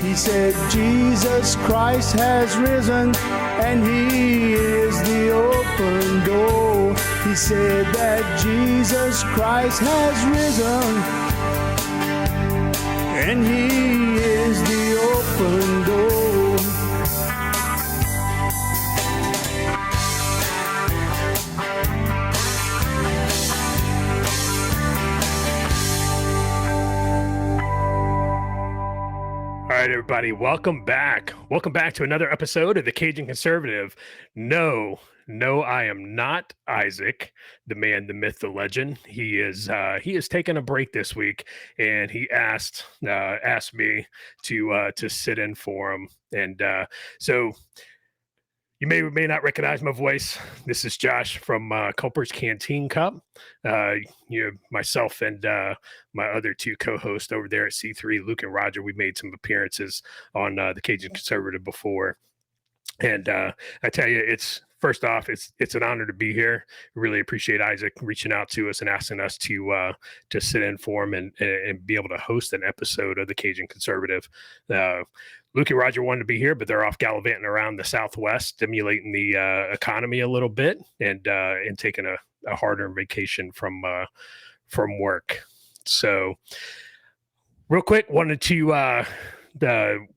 He said, Jesus Christ has risen, and he is the open door. He said that Jesus Christ has risen, and he is the open door. All right, everybody, welcome back. Welcome back to another episode of the Cajun Conservative. No, I am not Isaac, the man, the myth, the legend. He is taking a break this week, and he asked me to sit in for him. And so you may or may not recognize my voice. This is Josh from Culper's Canteen Cup. Myself and my other two co-hosts over there at C3, Luke and Roger, we made some appearances on the Cajun Conservative before. And I tell you, it's an honor to be here. Really appreciate Isaac reaching out to us and asking us to sit in for him and be able to host an episode of the Cajun Conservative. Luke and Roger wanted to be here, but they're off gallivanting around the Southwest, stimulating the economy a little bit and taking a harder vacation from work. So real quick, wanted to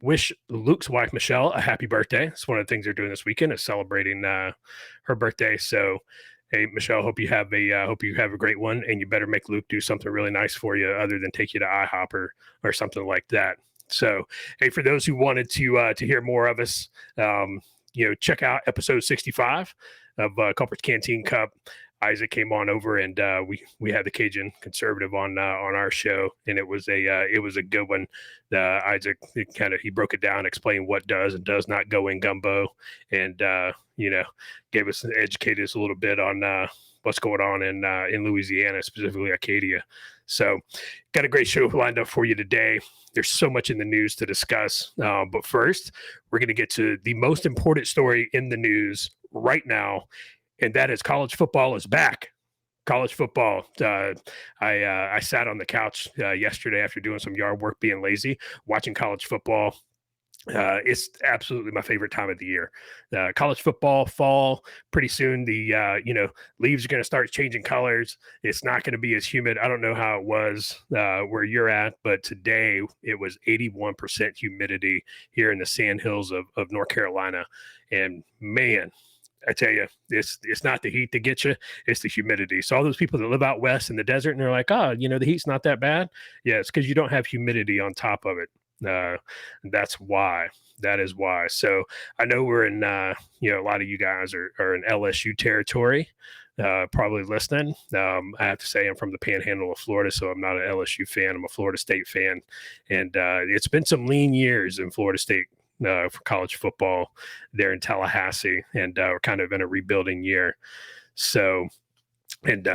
wish Luke's wife, Michelle, a happy birthday. It's one of the things they're doing this weekend is celebrating her birthday. So, hey, Michelle, hope you have a great one, and you better make Luke do something really nice for you other than take you to IHOP or something like that. So, hey, for those who wanted to hear more of us, check out episode 65 of Culper's Canteen Cup. Isaac came on over, and we had the Cajun Conservative on our show, and it was a good one. Isaac he broke it down, explained what does and does not go in gumbo, and educated us a little bit on what's going on in Louisiana, specifically Acadia. So, got a great show lined up for you today. There's so much in the news to discuss, but first, we're going to get to the most important story in the news right now. And that is college football is back. College football. I sat on the couch yesterday after doing some yard work, being lazy, watching college football. It's absolutely my favorite time of the year. College football, fall, pretty soon the leaves are going to start changing colors. It's not going to be as humid. I don't know how it was where you're at, but today it was 81% humidity here in the sand hills of North Carolina. And man, I tell you, it's not the heat that gets you, it's the humidity. So all those people that live out west in the desert and they're like, the heat's not that bad. Yeah, it's because you don't have humidity on top of it. That's why. That is why. So I know we're in, a lot of you guys are in LSU territory, probably listening. I have to say I'm from the panhandle of Florida, so I'm not an LSU fan. I'm a Florida State fan. And it's been some lean years in Florida State for college football there in Tallahassee, and we're kind of in a rebuilding year. So, and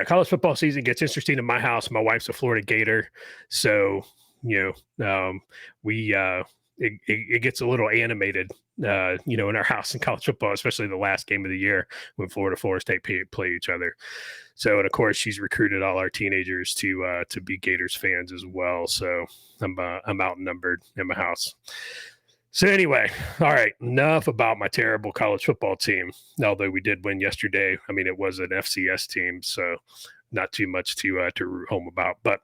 college football season gets interesting in my house. My wife's a Florida Gator, so it gets a little animated, in our house in college football, especially the last game of the year when Florida State play each other. So, and of course, she's recruited all our teenagers to be Gators fans as well. So I'm outnumbered in my house. So anyway, all right, enough about my terrible college football team. Although we did win yesterday. I mean, it was an FCS team, so not too much to root home about. But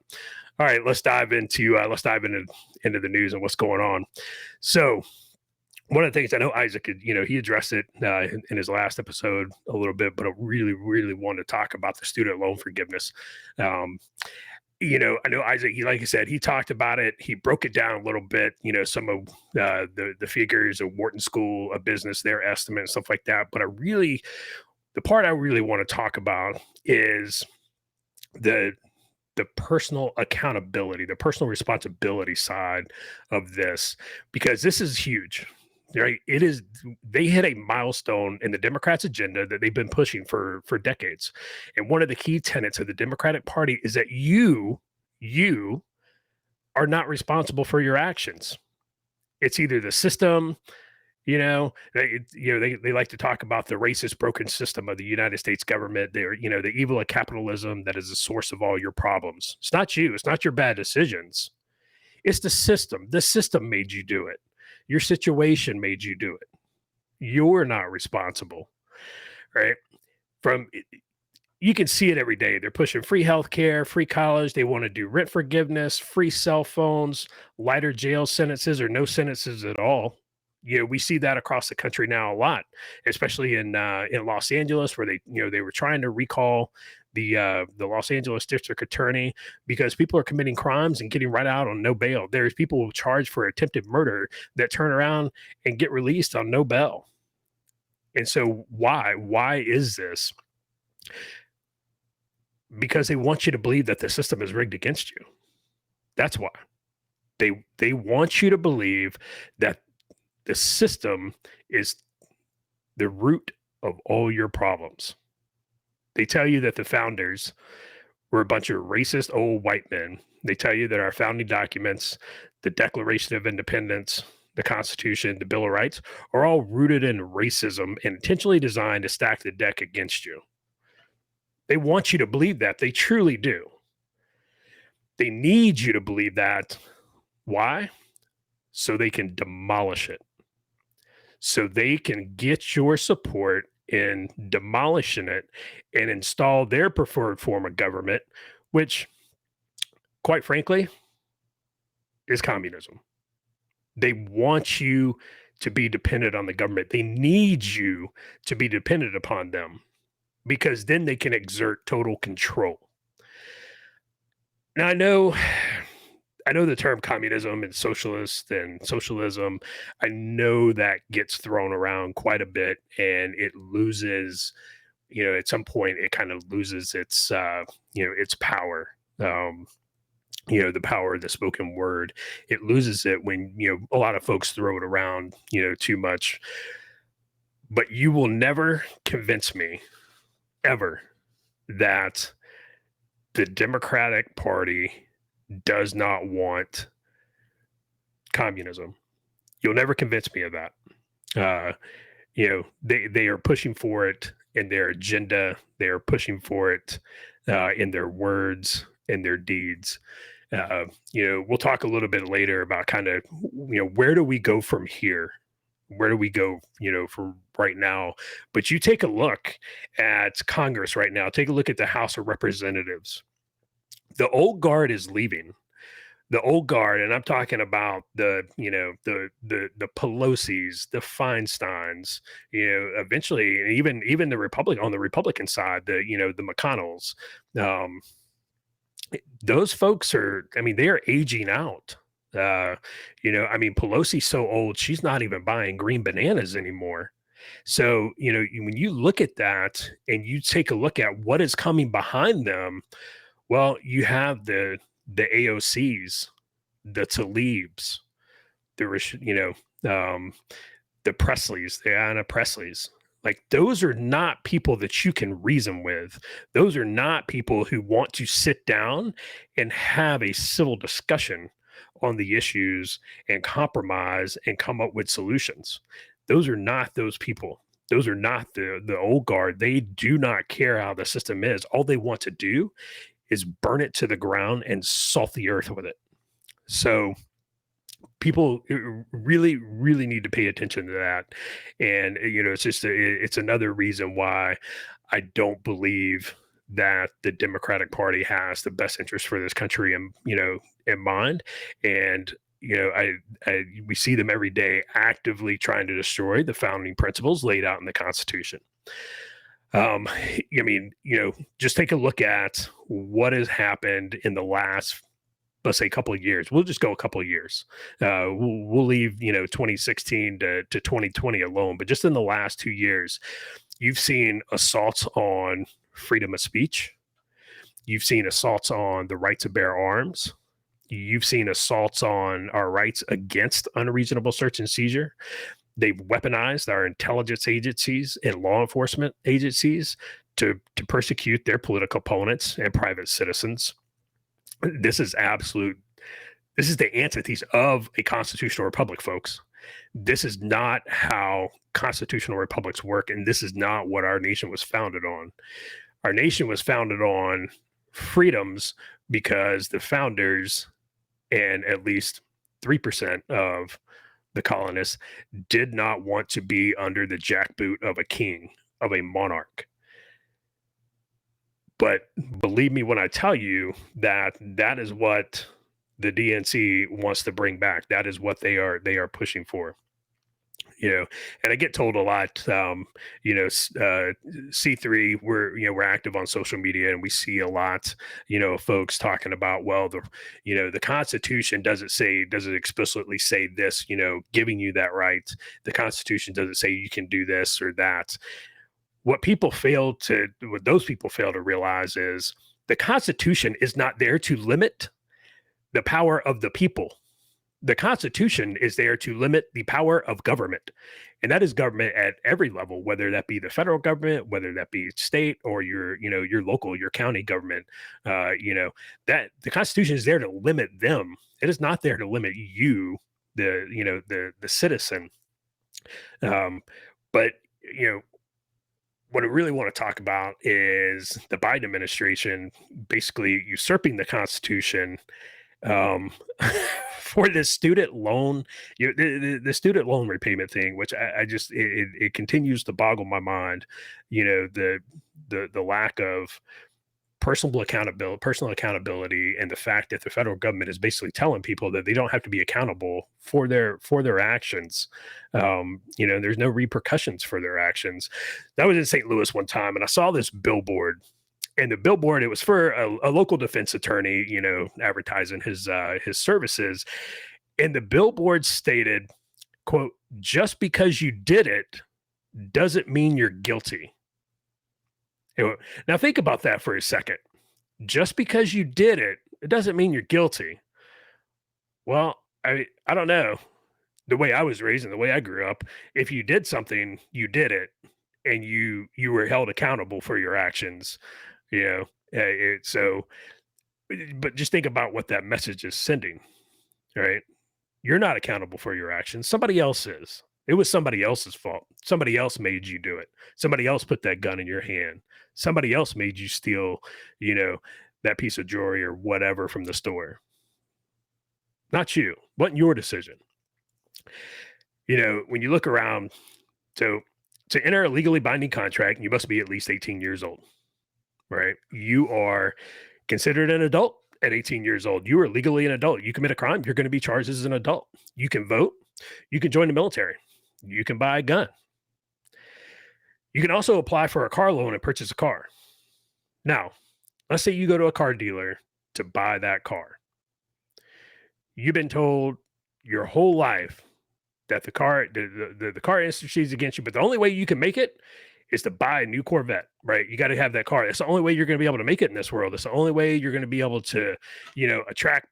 all right, let's dive into the news and what's going on. So one of the things I know Isaac, he addressed it in his last episode a little bit, but I really, really want to talk about the student loan forgiveness. I know Isaac, like I said, he talked about it. He broke it down a little bit, some of the figures of Wharton School of Business, their estimate and stuff like that. But the part I really want to talk about is the personal accountability, the personal responsibility side of this, because this is huge. Right. They hit a milestone in the Democrats' agenda that they've been pushing for decades. And one of the key tenets of the Democratic Party is that you are not responsible for your actions. It's either the system, they like to talk about the racist, broken system of the United States government. They're, the evil of capitalism that is the source of all your problems. It's not you. It's not your bad decisions. It's the system. The system made you do it. Your situation made you do it. You're not responsible, right? You can see it every day. They're pushing free healthcare, free college. They want to do rent forgiveness, free cell phones, lighter jail sentences, or no sentences at all. We see that across the country now a lot, especially in Los Angeles, where they were trying to recall the Los Angeles district attorney because people are committing crimes and getting right out on no bail. There's people charged for attempted murder that turn around and get released on no bail. And so why is this? Because they want you to believe that the system is rigged against you. That's why. They want you to believe that the system is the root of all your problems. They tell you that the founders were a bunch of racist old white men. They tell you that our founding documents, the Declaration of Independence, the Constitution, the Bill of Rights, are all rooted in racism and intentionally designed to stack the deck against you. They want you to believe that. They truly do. They need you to believe that. Why? So they can demolish it. So they can get your support in demolishing it and install their preferred form of government, which, quite frankly, is communism. They want you to be dependent on the government. They need you to be dependent upon them, because then they can exert total control. Now, I know the term communism and socialist and socialism, I know that gets thrown around quite a bit, and it loses, at some point it kind of loses its, its power. The power of the spoken word. It loses it when, a lot of folks throw it around, too much. But you will never convince me ever that the Democratic Party does not want communism. You'll never convince me of that. They are pushing for it in their agenda. They are pushing for it in their words and their deeds. We'll talk a little bit later about kind of, where do we go from here? Where do we go, from right now? But you take a look at Congress right now. Take a look at the House of Representatives. The old guard is leaving. The old guard, and I'm talking about the Pelosi's, the Feinsteins, eventually even the Republican side, the McConnells. Those folks they are aging out. Pelosi's so old, she's not even buying green bananas anymore. So, when you look at that and you take a look at what is coming behind them, well, you have the AOCs, the Tlaibs, the Presleys, the Anna Presleys. Like, those are not people that you can reason with. Those are not people who want to sit down and have a civil discussion on the issues and compromise and come up with solutions. Those are not those people. Those are not the old guard. They do not care how the system is. All they want to do is burn it to the ground and salt the earth with it. So people really, really need to pay attention to that. And, it's another reason why I don't believe that the Democratic Party has the best interest for this country in mind. And, we see them every day actively trying to destroy the founding principles laid out in the Constitution. Just take a look at what has happened in the last, let's say, couple of years. We'll just go a couple of years. We'll leave 2016 to 2020 alone, but just in the last 2 years, you've seen assaults on freedom of speech. You've seen assaults on the right to bear arms. You've seen assaults on our rights against unreasonable search and seizure. They've weaponized our intelligence agencies and law enforcement agencies to persecute their political opponents and private citizens. This is the antithesis of a constitutional republic, folks. This is not how constitutional republics work, and this is not what our nation was founded on. Our nation was founded on freedoms because the founders and at least 3% of the colonists did not want to be under the jackboot of a king, of a monarch. But believe me when I tell you that that is what the DNC wants to bring back. That is what they are pushing for. And I get told a lot, C3, we're active on social media, and we see a lot, of folks talking about, well, the Constitution doesn't explicitly say this, giving you that right. The Constitution doesn't say you can do this or that. What those people fail to realize is the Constitution is not there to limit the power of the people. The Constitution is there to limit the power of government, and that is government at every level, whether that be the federal government, whether that be state, or your local, your county government. That the Constitution is there to limit them. It is not there to limit you, the citizen. But what I really want to talk about is the Biden administration basically usurping the Constitution for the student loan, the student loan repayment thing, which I just it continues to boggle my mind. The lack of personal accountability, and the fact that the federal government is basically telling people that they don't have to be accountable for their actions. There's no repercussions for their actions. That was in St. Louis one time, and I saw this billboard. And the billboard, it was for a local defense attorney, advertising his services. And the billboard stated, quote, "Just because you did it doesn't mean you're guilty." Now think about that for a second. Just because you did it, it doesn't mean you're guilty. Well, I don't know. The way I was raised and the way I grew up, if you did something, you did it, and you were held accountable for your actions. But just think about what that message is sending, right? You're not accountable for your actions. Somebody else is. It was somebody else's fault. Somebody else made you do it. Somebody else put that gun in your hand. Somebody else made you steal, that piece of jewelry or whatever from the store. Not you. Wasn't your decision. When you look around, so to enter a legally binding contract, you must be at least 18 years old. Right? You are considered an adult at 18 years old. You are legally an adult. You commit a crime, you're going to be charged as an adult. You can vote. You can join the military. You can buy a gun. You can also apply for a car loan and purchase a car. Now, let's say you go to a car dealer to buy that car. You've been told your whole life that the car industry is against you, but the only way you can make it is to buy a new Corvette, right? You got to have that car. That's the only way you're going to be able to make it in this world. It's the only way you're going to be able to, attract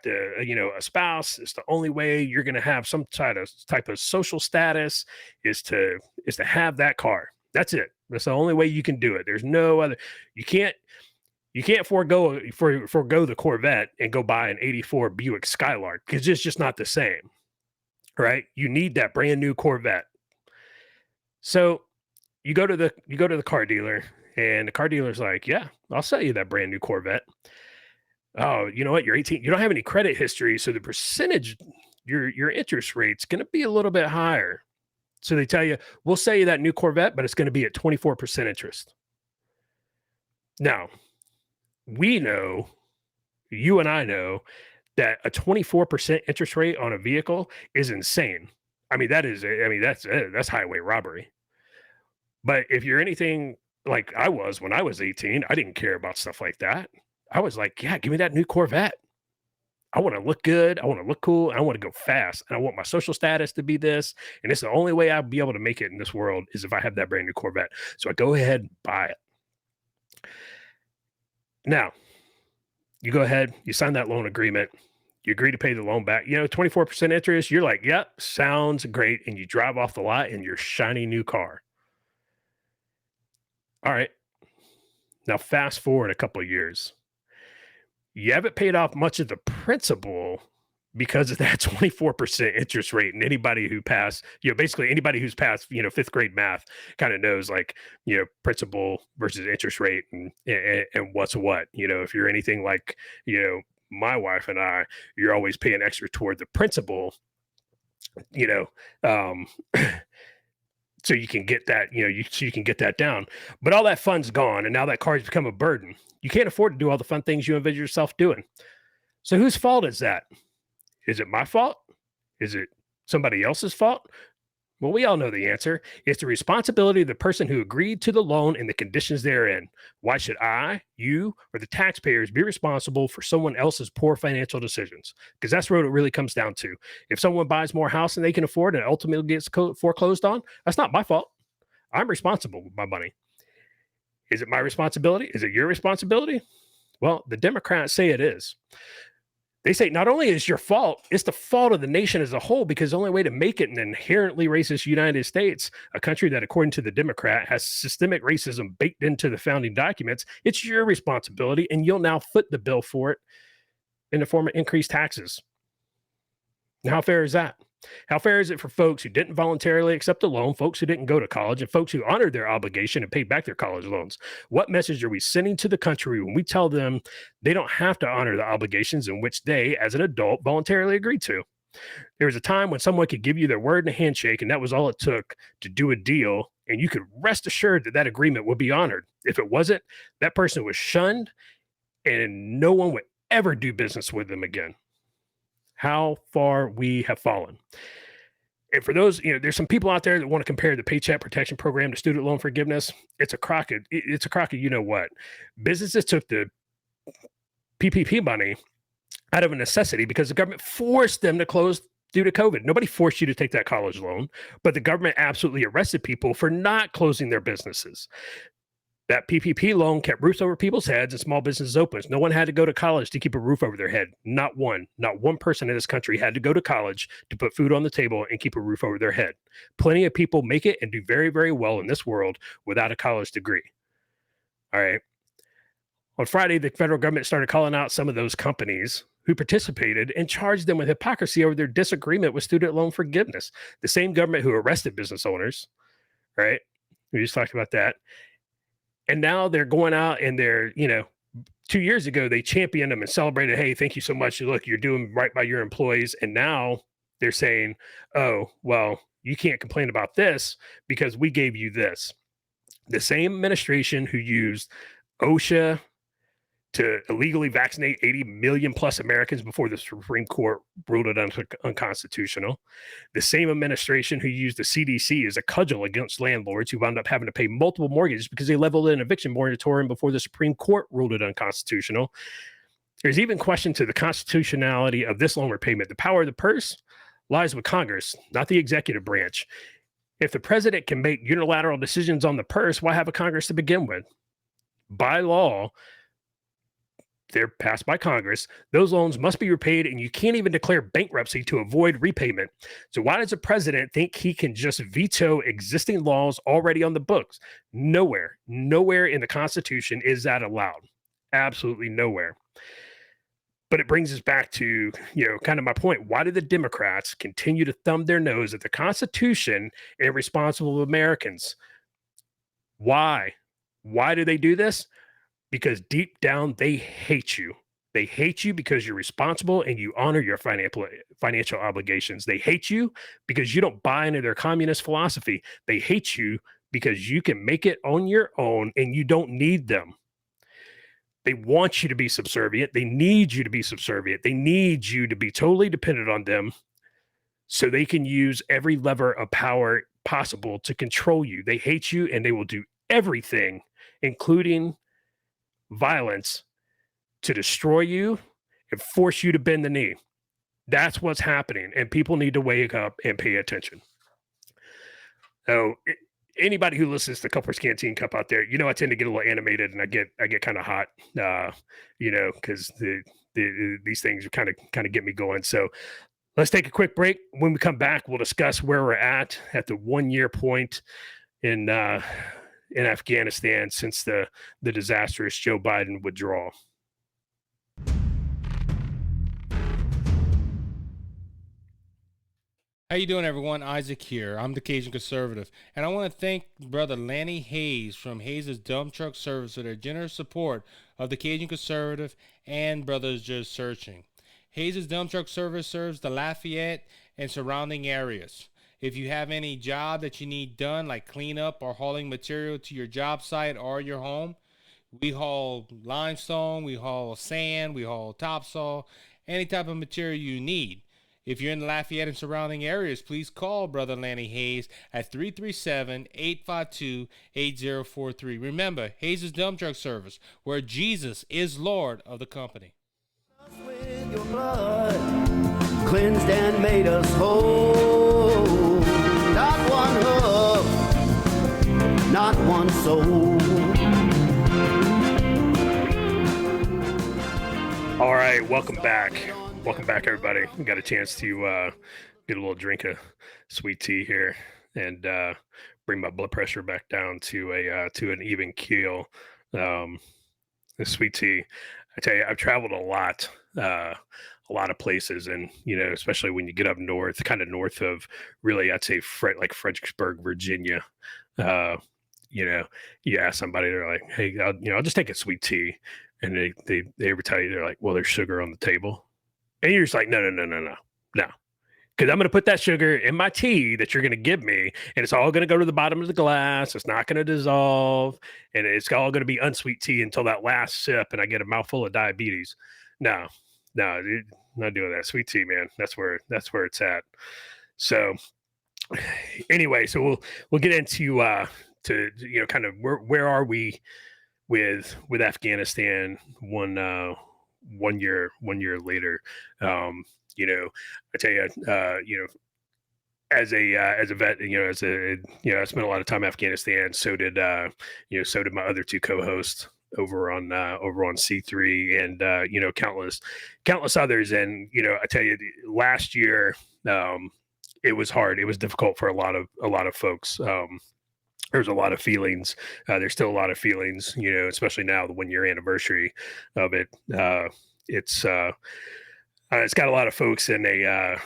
a spouse. It's the only way you're going to have some type of social status is to have that car. That's it. That's the only way you can do it. There's no other. You can't forego the Corvette and go buy an '84 Buick Skylark, because it's just not the same, right? You need that brand new Corvette. So you go to the car dealer, and the car dealer's like, "Yeah, I'll sell you that brand new Corvette." Oh, you know what? You're 18. You don't have any credit history, so the percentage, your interest rate's going to be a little bit higher. So they tell you, "We'll sell you that new Corvette, but it's going to be at 24% interest." Now, we know, you and I know, that a 24% interest rate on a vehicle is insane. That's highway robbery. But if you're anything like I was when I was 18, I didn't care about stuff like that. I was like, yeah, give me that new Corvette. I want to look good. I want to look cool. And I want to go fast. And I want my social status to be this. And it's the only way I'll be able to make it in this world is if I have that brand new Corvette. So I go ahead and buy it. Now, you go ahead, you sign that loan agreement. You agree to pay the loan back. 24% interest. You're like, yep, sounds great. And you drive off the lot in your shiny new car. All right. Now, fast forward a couple of years. You haven't paid off much of the principal because of that 24% interest rate. And anybody who passed, basically anybody who's passed, fifth grade math kind of knows, like, principal versus interest rate and what's what. If you're anything like, my wife and I, you're always paying extra toward the principal, you know, um, so you can get that, so you can get that down. But all that fun's gone, and now that car's become a burden. You can't afford to do all the fun things you envision yourself doing. So whose fault is that? Is it my fault? Is it somebody else's fault? Well, we all know the answer. It's the responsibility of the person who agreed to the loan and the conditions therein. Why should I, you, or the taxpayers be responsible for someone else's poor financial decisions? Because that's what it really comes down to. If someone buys more house than they can afford and ultimately gets foreclosed on, that's not my fault. I'm responsible with my money. Is it my responsibility? Is it your responsibility? Well, the Democrats say it is. They say not only is your fault, it's the fault of the nation as a whole, because the only way to make it an inherently racist United States, a country that, according to the Democrat, has systemic racism baked into the founding documents, it's your responsibility, and you'll now foot the bill for it in the form of increased taxes. Now, how fair is that? How fair is it for folks who didn't voluntarily accept a loan, folks who didn't go to college, and folks who honored their obligation and paid back their college loans? What message are we sending to the country when we tell them they don't have to honor the obligations in which they, as an adult, voluntarily agreed to? There was a time when someone could give you their word and a handshake, and that was all it took to do a deal, and you could rest assured that that agreement would be honored. If it wasn't, that person was shunned, and no one would ever do business with them again. How far we have fallen. And for those, there's some people out there that want to compare the Paycheck Protection Program to student loan forgiveness. It's a crock of, you know what? Businesses took the PPP money out of a necessity because the government forced them to close due to COVID. Nobody forced you to take that college loan, but the government absolutely arrested people for not closing their businesses. That PPP loan kept roofs over people's heads and small businesses open. No one had to go to college to keep a roof over their head. Not one person in this country had to go to college to put food on the table and keep a roof over their head. Plenty of people make it and do very, very well in this world without a college degree. All right. On Friday, the federal government started calling out some of those companies who participated and charged them with hypocrisy over their disagreement with student loan forgiveness. The same government who arrested business owners, right? We just talked about that. And now they're going out and they're, 2 years ago, they championed them and celebrated, hey, thank you so much. Look, you're doing right by your employees. And now they're saying, oh, well, you can't complain about this because we gave you this. The same administration who used OSHA to illegally vaccinate 80 million plus Americans before the Supreme Court ruled it unconstitutional. The same administration who used the CDC as a cudgel against landlords who wound up having to pay multiple mortgages because they leveled an eviction moratorium before the Supreme Court ruled it unconstitutional. There's even question to the constitutionality of this loan repayment. The power of the purse lies with Congress, not the executive branch. If the president can make unilateral decisions on the purse, why have a Congress to begin with? By law, they're passed by Congress. Those loans must be repaid, and you can't even declare bankruptcy to avoid repayment. So why does the president think he can just veto existing laws already on the books? Nowhere in the Constitution is that allowed. Absolutely nowhere. But it brings us back to, kind of my point. Why do the Democrats continue to thumb their nose at the Constitution and responsible Americans? Why? Why do they do this? Because deep down, they hate you. They hate you because you're responsible and you honor your financial obligations. They hate you because you don't buy into their communist philosophy. They hate you because you can make it on your own and you don't need them. They want you to be subservient. They need you to be subservient. They need you to be totally dependent on them so they can use every lever of power possible to control you. They hate you and they will do everything, including violence, to destroy you and force you to bend the knee. That's what's happening, and people need to wake up and pay attention. So anybody who listens to Culper's Canteen Cup out there, I tend to get a little animated and I get kind of hot, because these things are kind of get me going. So let's take a quick break. When we come back, we'll discuss where we're at the 1 year point in Afghanistan since the disastrous Joe Biden withdrawal. How you doing, everyone? Isaac here. I'm the Cajun Conservative, and I want to thank Brother Lanny Hayes from Hayes' Dump Truck Service for their generous support of the Cajun Conservative and Brothers Just Searching. Hayes' Dump Truck Service serves the Lafayette and surrounding areas. If you have any job that you need done, like cleanup or hauling material to your job site or your home, we haul limestone, we haul sand, we haul topsoil, any type of material you need. If you're in the Lafayette and surrounding areas, please call Brother Lanny Hayes at 337-852-8043. Remember, Hayes' Dump Truck Service, where Jesus is Lord of the company. With your blood, cleansed and made us whole. Not one hoof, not one soul. All right, welcome back. Welcome back, everybody. We got a chance to get a little drink of sweet tea here and bring my blood pressure back down to an even keel. The sweet tea. I tell you, I've traveled a lot of places, and especially when you get up north, kind of north of really, I'd say like Fredericksburg, Virginia. You ask somebody, they're like, "Hey, I'll just take a sweet tea," and they ever tell you, they're like, "Well, there's sugar on the table." And you're just like, no. Because I'm going to put that sugar in my tea that you're going to give me, and it's all going to go to the bottom of the glass. It's not going to dissolve, and it's all going to be unsweet tea until that last sip, and I get a mouthful of diabetes. No, dude, not doing that. Sweet tea, man. That's where it's at. So anyway, so we'll get into to kind of where are we with Afghanistan one year later. I tell you, as a vet, I spent a lot of time in Afghanistan. So did my other two co-hosts over on C3, and countless others. And I tell you, last year it was hard. It was difficult for a lot of folks. There's a lot of feelings. There's still a lot of feelings, especially now, the 1 year anniversary of it. It's got a lot of folks in a,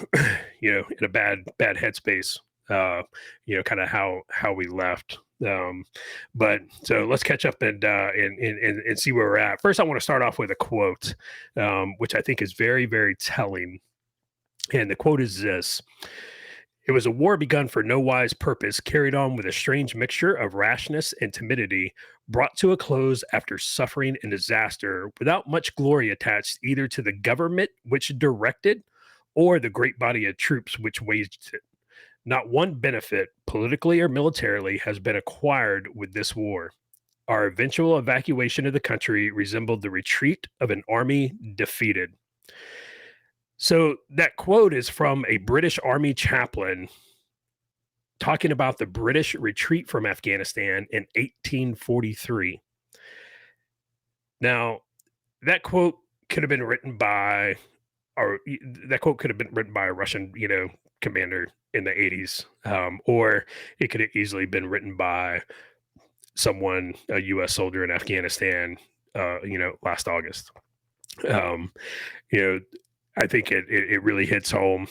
in a bad headspace, kind of how we left. But so let's catch up and see where we're at. First, I want to start off with a quote, which I think is very, very telling. And the quote is this: "It was a war begun for no wise purpose, carried on with a strange mixture of rashness and timidity, brought to a close after suffering and disaster, without much glory attached either to the government which directed or the great body of troops which waged it. Not one benefit, politically or militarily, has been acquired with this war. Our eventual evacuation of the country resembled the retreat of an army defeated." So that quote is from a British Army chaplain talking about the British retreat from Afghanistan in 1843. Now, that quote could have been written by a Russian, commander in the 80s, or it could have easily been written by someone, a U.S. soldier in Afghanistan, last August. I think it really hits home.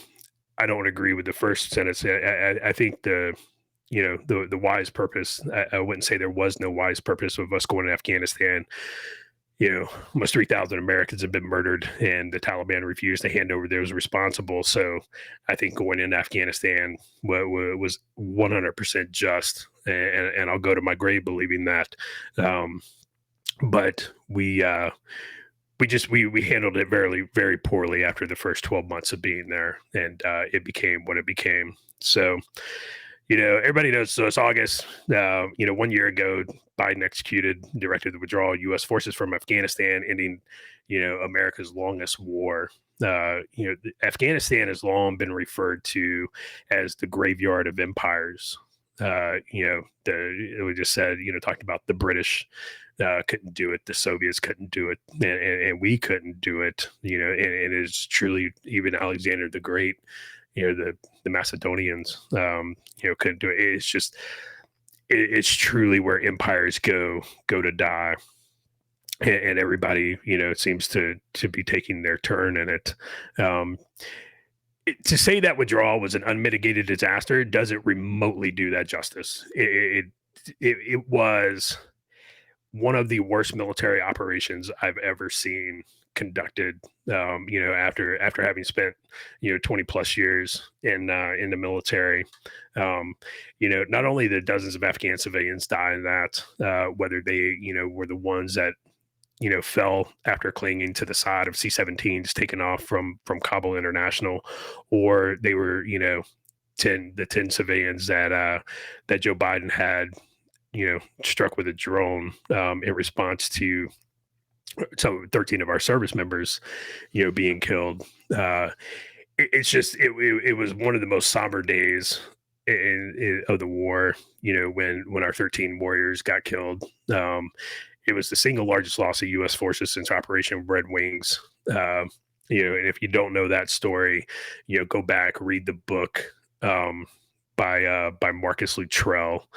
I don't agree with the first sentence. I think the wise purpose, I wouldn't say there was no wise purpose of us going to Afghanistan. Almost 3,000 Americans have been murdered, and the Taliban refused to hand over those responsible. So I think going into Afghanistan was 100% just, and I'll go to my grave believing that. But we handled it very, very poorly after the first 12 months of being there, and it became what it became. So, everybody knows. So it's August. 1 year ago, Biden directed the withdrawal of U.S. forces from Afghanistan, ending, America's longest war. Afghanistan has long been referred to as the graveyard of empires. We just said, talking about the British couldn't do it, the Soviets couldn't do it, and we couldn't do it. And it is truly, even Alexander the Great, the Macedonians, couldn't do it. It's just, it's truly where empires go to die, and everybody, seems to be taking their turn in it. To say that withdrawal was an unmitigated disaster doesn't remotely do that justice. It was one of the worst military operations I've ever seen conducted. After having spent 20 plus years in the military, not only did dozens of Afghan civilians die in that, whether they were the ones that fell after clinging to the side of C-17s taken off from Kabul International, or they were 10 civilians that Joe Biden had struck with a drone in response to some 13 of our service members being killed. It was one of the most somber days of the war, when our 13 warriors got killed. It was the single largest loss of U.S. forces since Operation Red Wings. And if you don't know that story, go back, read the book by Marcus Luttrell.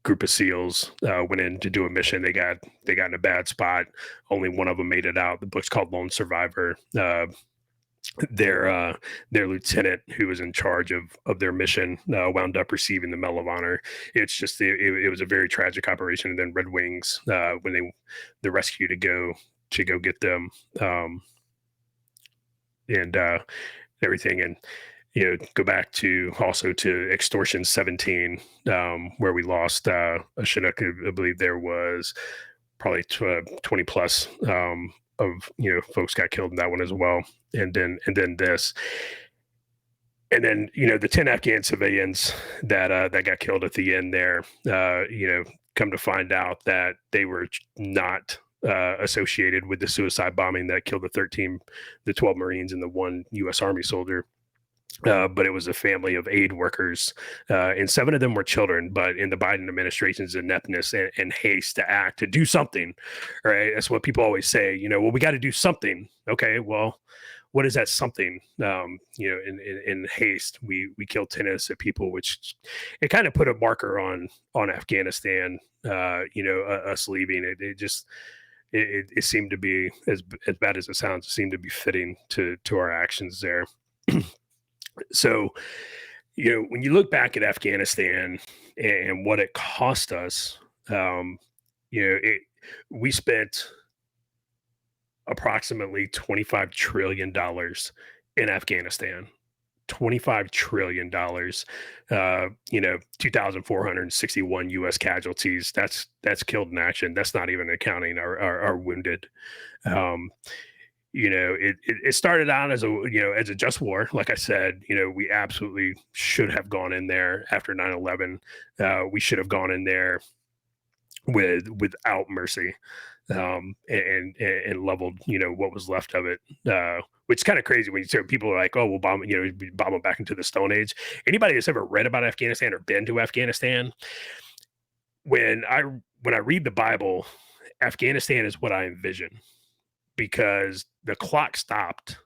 Group of SEALs went in to do a mission. They got in a bad spot. Only one of them made it out. The book's called Lone Survivor. Their lieutenant, who was in charge of their mission, wound up receiving the Medal of Honor. It's just it was a very tragic operation. And then Red Wings, when the rescue to go get them, and everything, and go back to Extortion 17, where we lost a Chinook. I believe there was probably 20 plus of folks got killed in that one as well. And then this, and then the 10 Afghan civilians that got killed at the end there. Come to find out that they were not associated with the suicide bombing that killed the 12 Marines and the one U.S. Army soldier. But it was a family of aid workers, and 7 of them were children. But in the Biden administration's ineptness and haste to act, to do something, right? That's what people always say. Well, we got to do something. Okay, well, what is that something? In haste, we killed 10 innocent people, which it kind of put a marker on Afghanistan. Us leaving it seemed to be, as bad as it sounds, it seemed to be fitting to our actions there. So, when you look back at Afghanistan and what it cost us, we spent approximately $25 trillion in Afghanistan. $25 trillion, 2,461 U.S. casualties. That's killed in action. That's not even accounting our wounded. It started out as a just war. Like I said, we absolutely should have gone in there after 9/11. We should have gone in there without mercy, and leveled, what was left of it. Which is kind of crazy when you say people are like, oh, we'll bomb them back into the Stone Age. Anybody that's ever read about Afghanistan or been to Afghanistan, when I read the Bible, Afghanistan is what I envision. Because the clock stopped,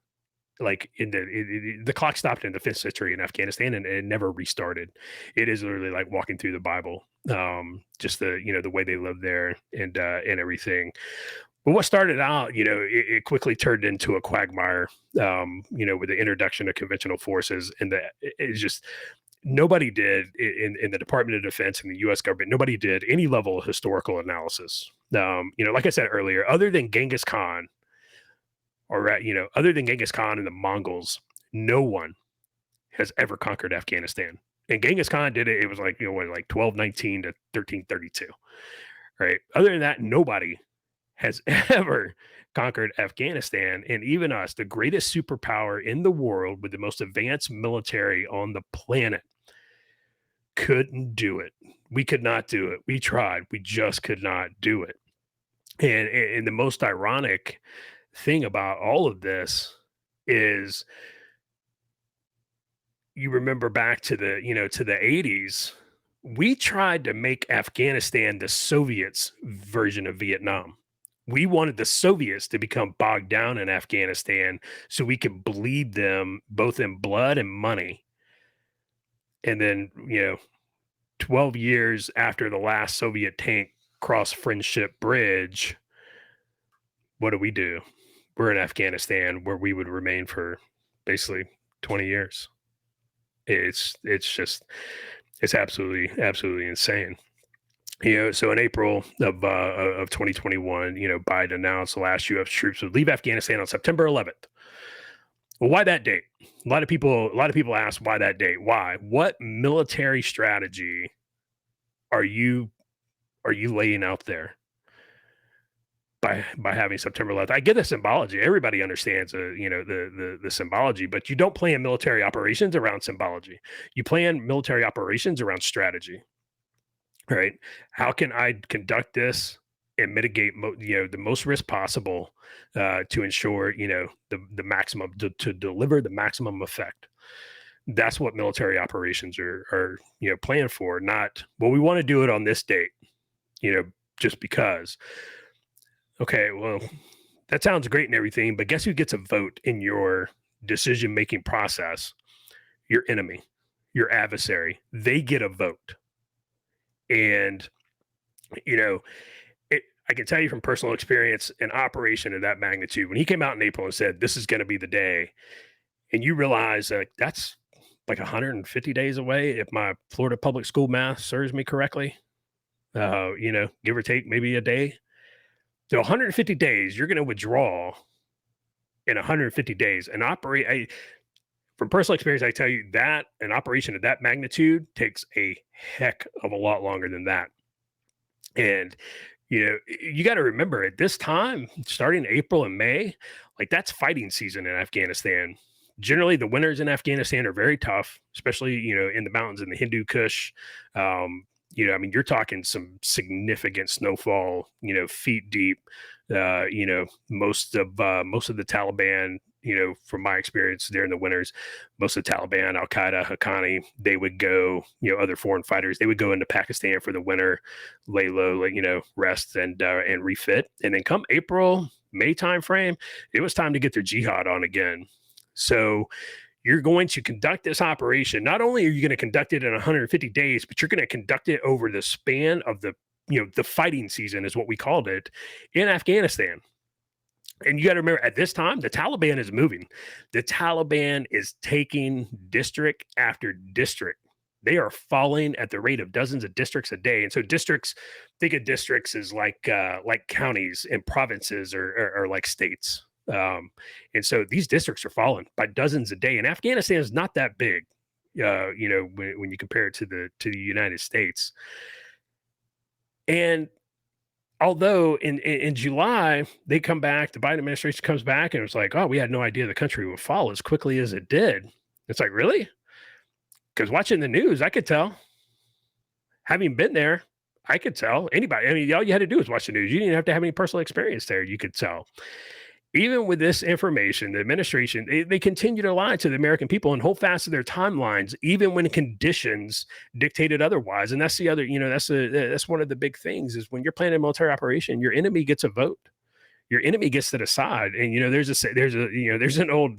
the clock stopped in the 5th century in Afghanistan, and it never restarted. It is literally like walking through the Bible, just the way they live there and everything. But what started out, it quickly turned into a quagmire, with the introduction of conventional forces, and it's just nobody did in the Department of Defense and the U.S. government. Nobody did any level of historical analysis. Like I said earlier, other than Genghis Khan. Other than Genghis Khan and the Mongols, no one has ever conquered Afghanistan. And Genghis Khan did it. It was like 1219 to 1332, right? Other than that, nobody has ever conquered Afghanistan. And even us, the greatest superpower in the world with the most advanced military on the planet, couldn't do it. We could not do it. We tried. We just could not do it. And the most ironic thing about all of this is, you remember back to the 80s, we tried to make Afghanistan the Soviets' version of Vietnam. We wanted the Soviets to become bogged down in Afghanistan so we could bleed them both in blood and money. And then, 12 years after the last Soviet tank crossed Friendship Bridge, what do? we're in Afghanistan, where we would remain for basically 20 years. It's absolutely insane. So in April of 2021, Biden announced the last U.S. troops would leave Afghanistan on September 11th. Well, why that date? A lot of people ask why that date. Why? What military strategy are you laying out there by having September 11th? I get the symbology. Everybody understands the symbology, but you don't plan military operations around symbology. You plan military operations around strategy. Right? How can I conduct this and mitigate the most risk possible to ensure the maximum to deliver the maximum effect? That's what military operations are planned for. Not, well, we want to do it on this date, just because. Okay, well, that sounds great and everything, but guess who gets a vote in your decision making process? Your enemy, your adversary. They get a vote. And, I can tell you from personal experience, an operation of that magnitude, when he came out in April and said, this is going to be the day, and you realize that's like 150 days away, if my Florida public school math serves me correctly, give or take maybe a day. So 150 days, you're going to withdraw in 150 days and operate. From personal experience, I tell you that an operation of that magnitude takes a heck of a lot longer than that. And, you got to remember at this time, starting April and May, like that's fighting season in Afghanistan. Generally, the winters in Afghanistan are very tough, especially, in the mountains in the Hindu Kush. You're talking some significant snowfall, feet deep. Most of the Taliban, from my experience during the winters, most of the Taliban, Al Qaeda, Haqqani, they would go, other foreign fighters, they would go into Pakistan for the winter, lay low, rest and refit. And then come April, May timeframe, it was time to get their jihad on again. So you're going to conduct this operation. Not only are you going to conduct it in 150 days, but you're going to conduct it over the span of the fighting season is what we called it in Afghanistan. And you got to remember, at this time, the Taliban is moving. The Taliban is taking district after district. They are falling at the rate of dozens of districts a day. And so think of districts as like counties and provinces or like states. And so these districts are falling by dozens a day. And Afghanistan is not that big, when you compare it to the United States. And although in July, they come back, the Biden administration comes back and it's like, oh, we had no idea the country would fall as quickly as it did. It's like, really? Because watching the news, I could tell. Having been there, I could tell. Anybody, all you had to do was watch the news. You didn't have to have any personal experience there. You could tell. Even with this information, the administration, they continue to lie to the American people and hold fast to their timelines, even when conditions dictated otherwise. And that's the other, that's one of the big things is when you're planning a military operation, your enemy gets a vote. Your enemy gets to decide. And, there's an old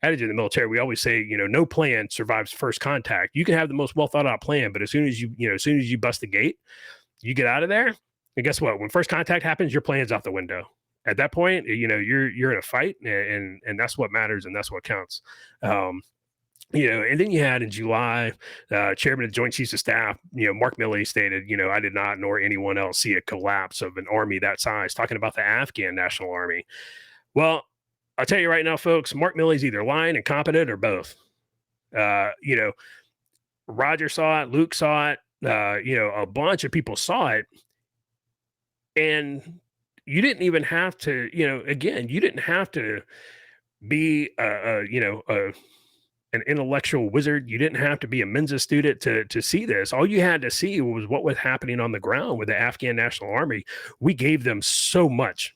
adage in the military. We always say, no plan survives first contact. You can have the most well thought out plan, but as soon as you bust the gate, you get out of there. And guess what? When first contact happens, your plan's out the window. At that point, you're in a fight, and that's what matters, and that's what counts. And then you had in July, Chairman of the Joint Chiefs of Staff, Mark Milley stated, I did not nor anyone else see a collapse of an army that size, talking about the Afghan National Army. Well, I'll tell you right now, folks, Mark Milley's either lying, incompetent, or both. Roger saw it, Luke saw it, a bunch of people saw it, and you didn't even have to, you didn't have to be, an intellectual wizard. You didn't have to be a Mensa student to see this. All you had to see was what was happening on the ground with the Afghan National Army. We gave them so much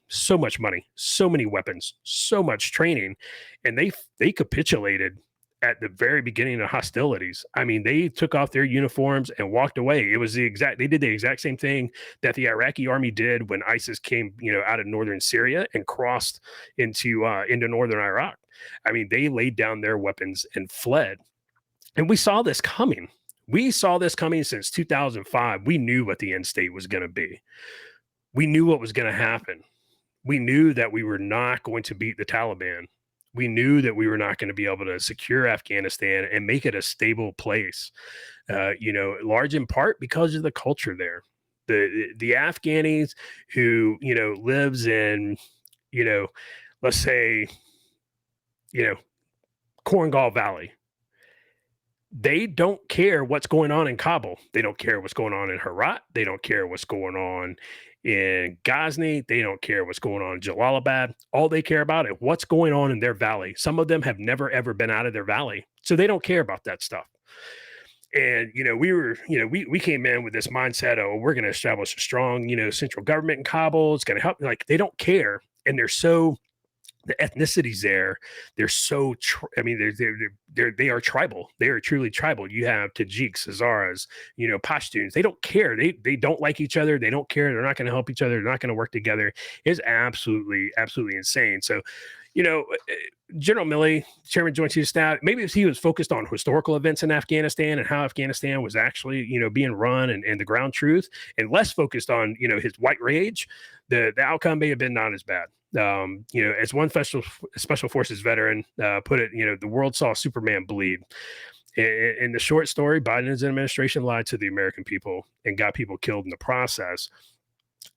money, so many weapons, so much training, and they capitulated at the very beginning of hostilities. I mean, they took off their uniforms and walked away. They did the exact same thing that the Iraqi army did when ISIS came, out of northern Syria and crossed into northern Iraq. I mean, they laid down their weapons and fled. And we saw this coming. We saw this coming since 2005. We knew what the end state was going to be. We knew what was going to happen. we knew that we were not going to beat the Taliban. We knew that we were not going to be able to secure Afghanistan and make it a stable place, large in part because of the culture there. The Afghanis who, lives in, let's say, Korengal Valley, they don't care what's going on in Kabul. They don't care what's going on in Herat. They don't care what's going on in Ghazni. They don't care what's going on in Jalalabad. All they care about is what's going on in their valley. Some of them have never, ever been out of their valley. So they don't care about that stuff. And, we came in with this mindset, oh, we're going to establish a strong, central government in Kabul. It's going to help. Like, they don't care. And they're so, the ethnicities there, they're so, they are tribal. They are truly tribal. You have Tajiks, Hazaras, Pashtuns. They don't care. They don't like each other. They don't care. They're not going to help each other. They're not going to work together. It's absolutely, absolutely insane. So, General Milley, Chairman Joint Chiefs of Staff, maybe he was focused on historical events in Afghanistan and how Afghanistan was actually, being run and the ground truth, and less focused on, his white rage. The outcome may have been not as bad. As one special forces veteran put it, the world saw Superman bleed. In the short story, Biden's administration lied to the American people and got people killed in the process.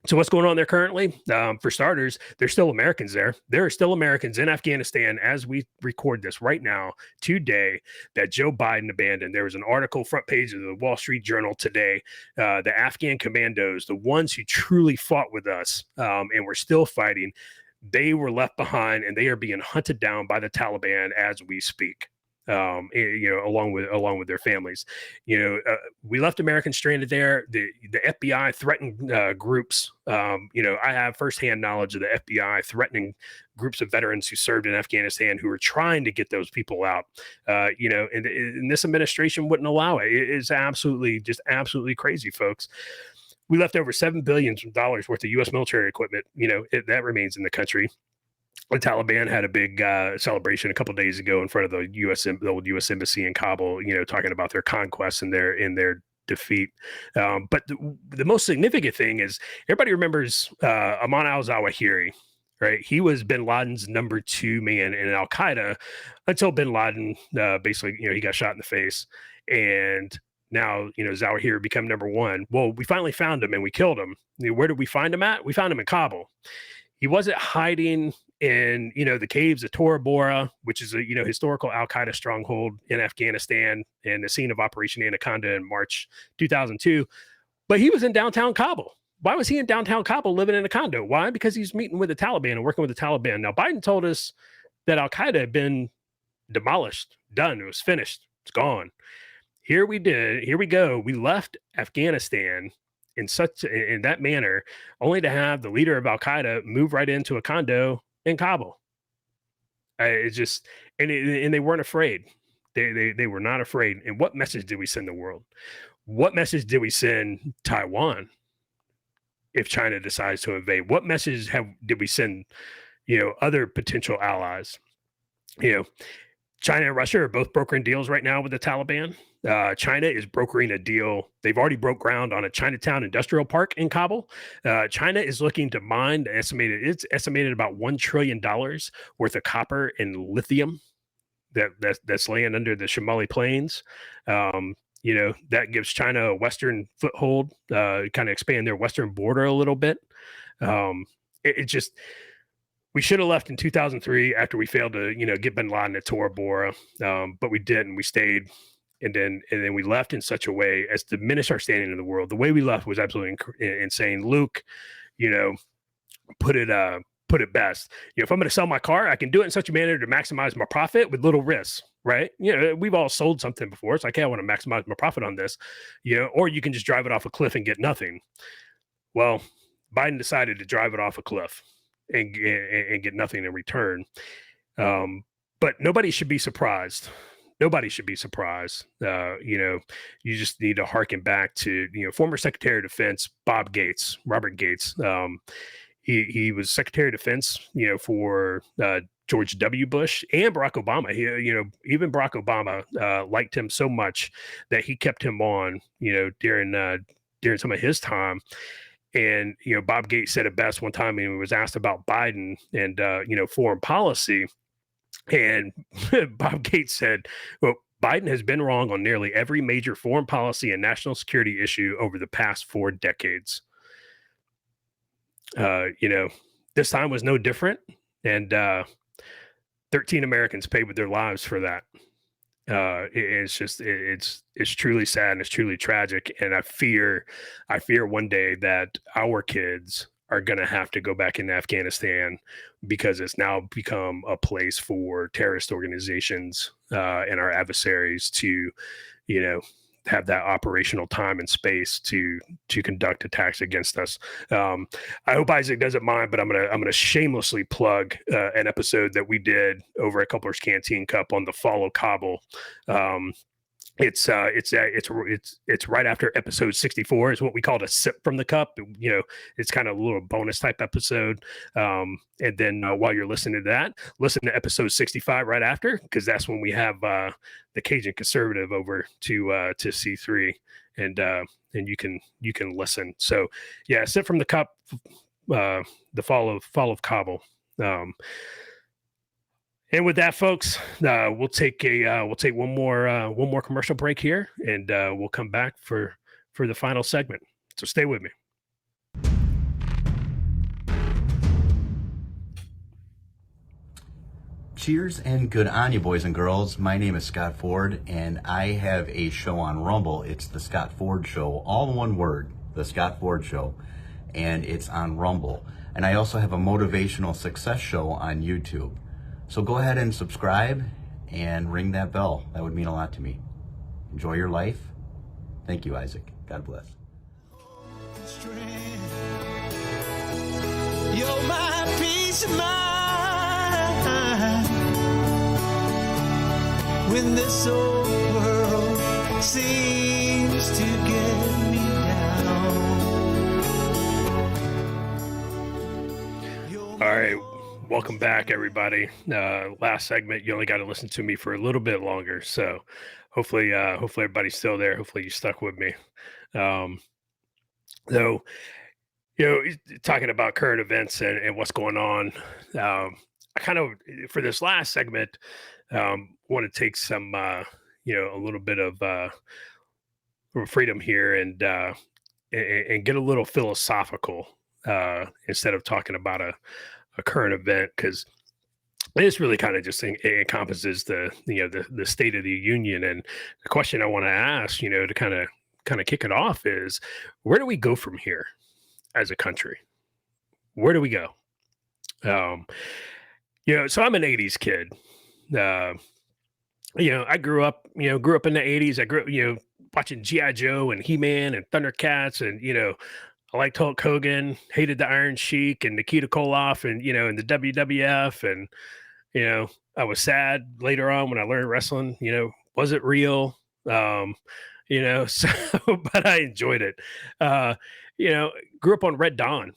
So what's going on there currently? For starters, there's still Americans there. There are still Americans in Afghanistan as we record this right now, today, that Joe Biden abandoned. There was an article, front page of the Wall Street Journal today. The Afghan commandos, the ones who truly fought with us and were still fighting, they were left behind and they are being hunted down by the Taliban as we speak. Along with their families. We left Americans stranded there. The FBI threatened groups. I have firsthand knowledge of the FBI threatening groups of veterans who served in Afghanistan who were trying to get those people out. And this administration wouldn't allow it. It is absolutely crazy, folks. We left over $7 billion worth of U.S. military equipment. That remains in the country. The Taliban had a big celebration a couple of days ago in front of the old U.S. embassy in Kabul, talking about their conquests and their defeat. But the most significant thing is everybody remembers Ayman al-Zawahiri, right? He was bin Laden's number 2 man in Al-Qaeda until bin Laden basically, he got shot in the face. And now, Zawahiri become number 1. Well, we finally found him and we killed him. Where did we find him at? We found him in Kabul. He wasn't hiding in, the caves of Tora Bora, which is a, historical Al-Qaeda stronghold in Afghanistan and the scene of Operation Anaconda in March 2002. But he was in downtown Kabul. Why was he in downtown Kabul living in a condo? Why? Because he's meeting with the Taliban and working with the Taliban. Now, Biden told us that Al-Qaeda had been demolished, done. It was finished. It's gone. Here we go. We left Afghanistan in that manner, only to have the leader of Al-Qaeda move right into a condo in Kabul. It's just, and they weren't afraid. They were not afraid. And what message did we send the world? What message did we send Taiwan if China decides to invade? What message did we send, other potential allies? China and Russia are both brokering deals right now with the Taliban. China is brokering a deal. They've already broke ground on a Chinatown industrial park in Kabul. China is looking to mine it's estimated about $1 trillion worth of copper and lithium that's laying under the Shamali Plains. That gives China a Western foothold, kind of expand their Western border a little bit. We should have left in 2003 after we failed to, get bin Laden at Tora Bora, but we didn't. We stayed, and then we left in such a way as to diminish our standing in the world. The way we left was absolutely insane. Luke, put it best. If I'm going to sell my car, I can do it in such a manner to maximize my profit with little risk, right? We've all sold something before. It's like, hey, I want to maximize my profit on this, or you can just drive it off a cliff and get nothing. Well, Biden decided to drive it off a cliff and get nothing in return. But nobody should be surprised. Nobody should be surprised. You just need to harken back to, former Secretary of Defense, Robert Gates. He was Secretary of Defense, for George W. Bush and Barack Obama. Even Barack Obama liked him so much that he kept him on, during some of his time. And, Bob Gates said it best one time when he was asked about Biden and, foreign policy. And Bob Gates said, well, Biden has been wrong on nearly every major foreign policy and national security issue over the past 4 decades. This time was no different. And 13 Americans paid with their lives for that. It's truly sad and it's truly tragic. And I fear one day that our kids are going to have to go back into Afghanistan because it's now become a place for terrorist organizations and our adversaries to, have that operational time and space to conduct attacks against us. I hope Isaac doesn't mind, but I'm gonna shamelessly plug an episode that we did over at Culper's Canteen Cup on the fall of Kabul. It's right after episode 64 is what we call a sip from the cup. It's kind of a little bonus type episode. And then while you're listening to that, listen to episode 65 right after, because that's when we have the Cajun Conservative over to C3, and you can listen. So yeah, sip from the cup, the fall of Kabul. And with that, folks, we'll take one more commercial break here, and we'll come back for the final segment. So stay with me. Cheers and good on you, boys and girls. My name is Scott Ford, and I have a show on Rumble. It's the Scott Ford Show, all in one word, the Scott Ford Show, and it's on Rumble. And I also have a motivational success show on YouTube. So go ahead and subscribe and ring that bell. That would mean a lot to me. Enjoy your life. Thank you, Isaac. God bless. You're my peace of mind when this old world seems to get me down. All right. Welcome back, everybody. Last segment, you only got to listen to me for a little bit longer. So hopefully everybody's still there. Hopefully you stuck with me. So, talking about current events and what's going on, I kind of, for this last segment, want to take some, a little bit of freedom here and get a little philosophical instead of talking about a current event, because this really kind of just encompasses the State of the Union. And the question I want to ask, to kind of kick it off is, where do we go from here as a country? Where do we go? So I'm an 80s kid. I grew up in the 80s. I grew up, watching G.I. Joe and He-Man and Thundercats, and, I liked Hulk Hogan, hated the Iron Sheik and Nikita Koloff, and, and the WWF. And, I was sad later on when I learned wrestling, was it real? So, but I enjoyed it. Grew up on Red Dawn,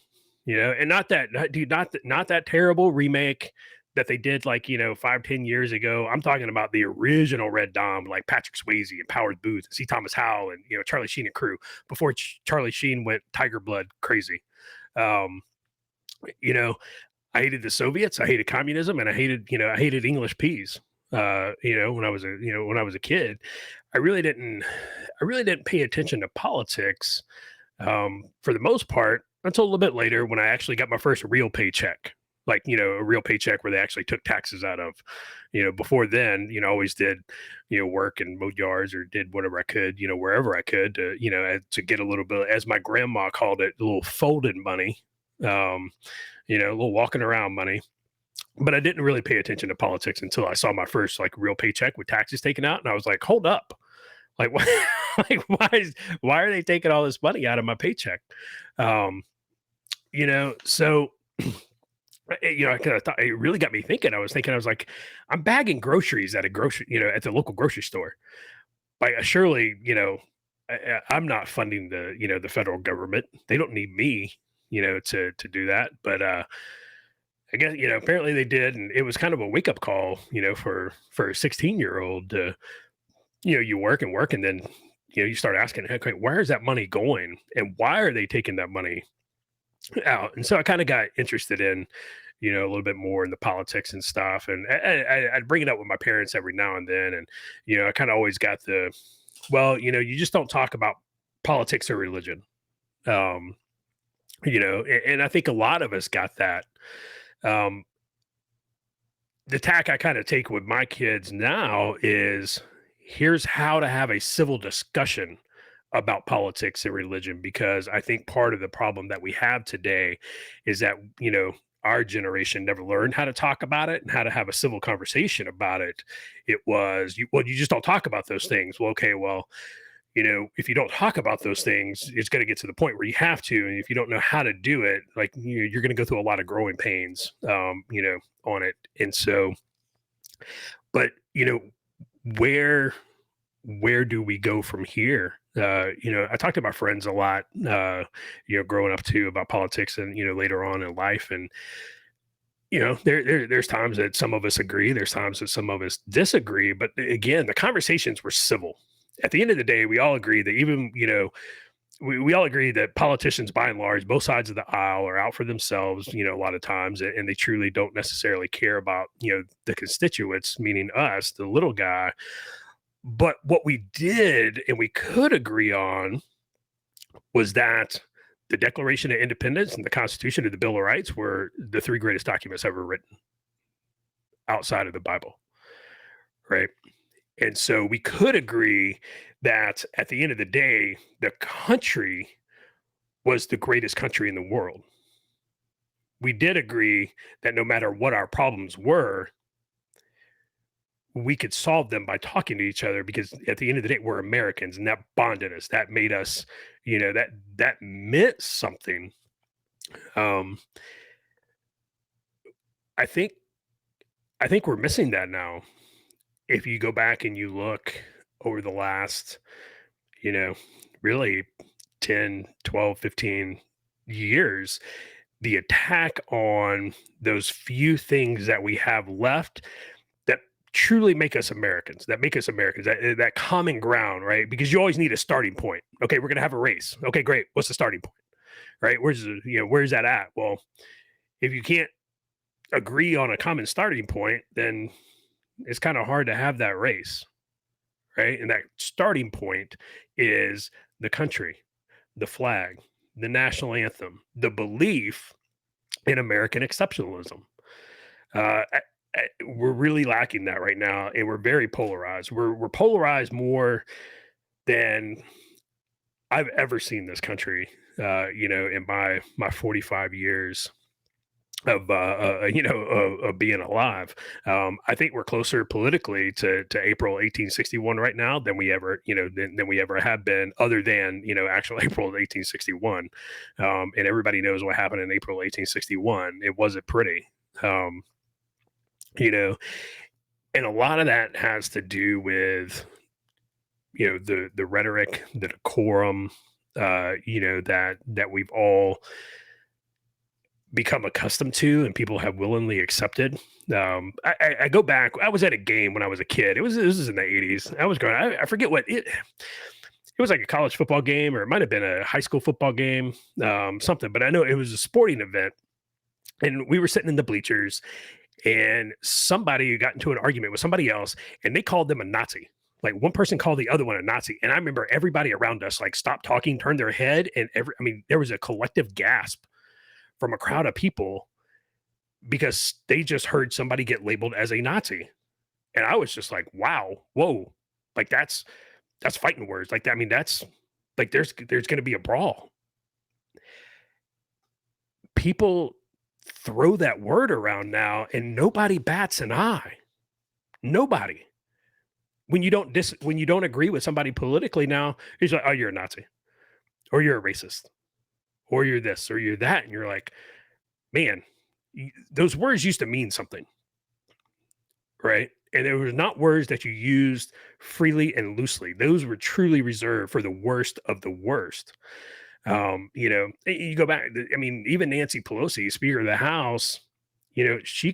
and not that terrible remake that they did 5-10 years ago. I'm talking about the original Red Dawn, like Patrick Swayze and Powers Booth and C. Thomas Howell and Charlie Sheen and crew, before Charlie Sheen went Tiger Blood crazy. I hated the Soviets, I hated communism, and I hated English peas. When I was a kid, I really didn't pay attention to politics for the most part until a little bit later, when I actually got my first real paycheck. A real paycheck where they actually took taxes out of. Before then, I always did, work and mowed yards or did whatever I could, wherever I could to get a little bit, as my grandma called it, a little folded money, a little walking around money. But I didn't really pay attention to politics until I saw my first real paycheck with taxes taken out. And I was like, hold up. Why are they taking all this money out of my paycheck? So I kind of thought, it really got me thinking. I was like, I'm bagging groceries at at the local grocery store. Surely, I'm not funding the federal government. They don't need me, to do that. But I guess, apparently they did. And it was kind of a wake up call, for a 16-year-old to, you work and then, you start asking, okay, where is that money going? And why are they taking that money out. And so I kind of got interested in, a little bit more in the politics and stuff. And I'd bring it up with my parents every now and then. And, I kind of always got you just don't talk about politics or religion. Um, and I think a lot of us got that. Um, the tack I kind of take with my kids now is here's how to have a civil discussion about politics and religion, because I think part of the problem that we have today is that, our generation never learned how to talk about it and how to have a civil conversation about it. It was, you just don't talk about those things. Well, okay, well, if you don't talk about those things, it's going to get to the point where you have to. And if you don't know how to do it, like, you're going to go through a lot of growing pains, on it. And so, but, where do we go from here? I talk to my friends a lot, growing up too, about politics and, later on in life. And, there's times that some of us agree, there's times that some of us disagree. But again, the conversations were civil. At the end of the day, we all agree that even, we all agree that politicians, by and large, both sides of the aisle, are out for themselves, a lot of times, and they truly don't necessarily care about, the constituents, meaning us, the little guy. But what we did and we could agree on was that the Declaration of Independence and the Constitution and the Bill of Rights were the three greatest documents ever written outside of the Bible, right? And so we could agree that at the end of the day, the country was the greatest country in the world. We did agree that no matter what our problems were, we could solve them by talking to each other, because at the end of the day, we're Americans, and that bonded us. That made us, that meant something. I think we're missing that now. If you go back and you look over the last, really 10, 12, 15 years, the attack on those few things that we have left that truly make us Americans, that common ground, right? Because you always need a starting point. Okay, we're going to have a race. Okay, great. What's the starting point, right? Where's that at? Well, if you can't agree on a common starting point, then it's kind of hard to have that race, right? And that starting point is the country, the flag, the national anthem, the belief in American exceptionalism. We're really lacking that right now, and we're very polarized. We're polarized more than I've ever seen this country. In my 45 years of being alive. I think we're closer politically to April 1861 right now than we ever than we ever have been, other than actual April of 1861. And everybody knows what happened in April 1861. It wasn't pretty. And a lot of that has to do with the rhetoric, the decorum, that we've all become accustomed to and people have willingly accepted. I go back. I was at a game when I was a kid. This was in the 80s. I was going. I forget what it was, like a college football game, or it might have been a high school football game, something. But I know it was a sporting event, and we were sitting in the bleachers, and somebody got into an argument with somebody else, and they called them a Nazi. Like, one person called the other one a Nazi, and I remember everybody around us like stopped talking, turned their head, and there was a collective gasp from a crowd of people because they just heard somebody get labeled as a Nazi. And I was just like, wow, whoa, like that's fighting words. Like, that's like, there's going to be a brawl. People throw that word around now and nobody bats an eye. Nobody. When you don't agree with somebody politically now, it's like, oh, you're a Nazi, or you're a racist, or you're this, or you're that. And you're like, man, those words used to mean something, right? And they were not words that you used freely and loosely. Those were truly reserved for the worst of the worst. You go back, even Nancy Pelosi, Speaker of the House, she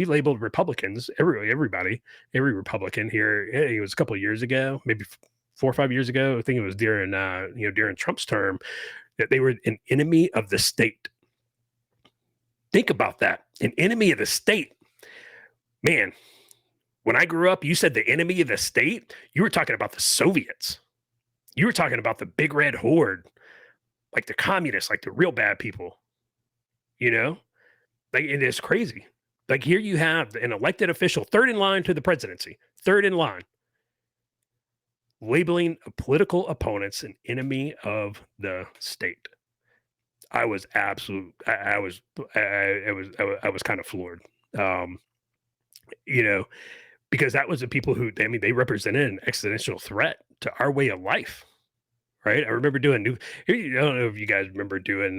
labeled Republicans, every Republican here. It was a couple of years ago, maybe 4 or 5 years ago. I think it was during Trump's term, that they were an enemy of the state. Think about that. An enemy of the state. Man, when I grew up, you said the enemy of the state, you were talking about the Soviets. You were talking about the big red horde, like the communists, like the real bad people. You know, like it is crazy. Like here you have an elected official, third in line to the presidency, third in line, labeling political opponents an enemy of the state. I was I was kind of floored. You know, because that was the people who, I mean, they represented an existential threat to our way of life. Right. I remember doing I don't know if you guys remember doing,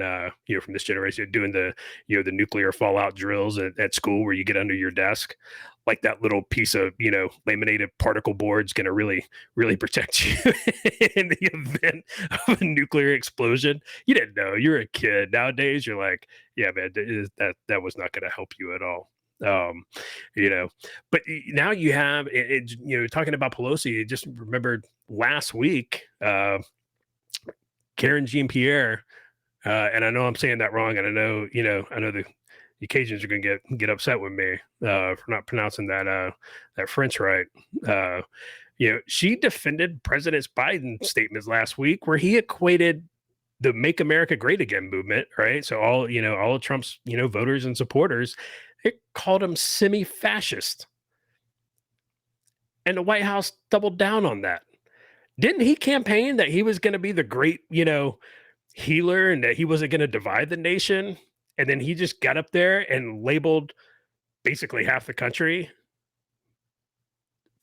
you know, from this generation, doing the, you know, the nuclear fallout drills at school where you get under your desk, like that little piece of, you know, laminated particle board is going to really, really protect you in the event of a nuclear explosion. You didn't know. You're a kid. Nowadays, you're like, yeah, man, that was not going to help you at all. You know, but now you have it, you know, talking about Pelosi, just remembered last week, Karen Jean-Pierre, and I know I'm saying that wrong, and I know, you know, I know the Cajuns are going to get upset with me for not pronouncing that French right. You know, she defended President Biden's statements last week where he equated the "Make America Great Again" movement, right? So all, you know, all of Trump's, you know, voters and supporters, it called him semi-fascist, and the White House doubled down on that. Didn't he campaign that he was going to be the great, you know, healer and that he wasn't going to divide the nation? And then he just got up there and labeled basically half the country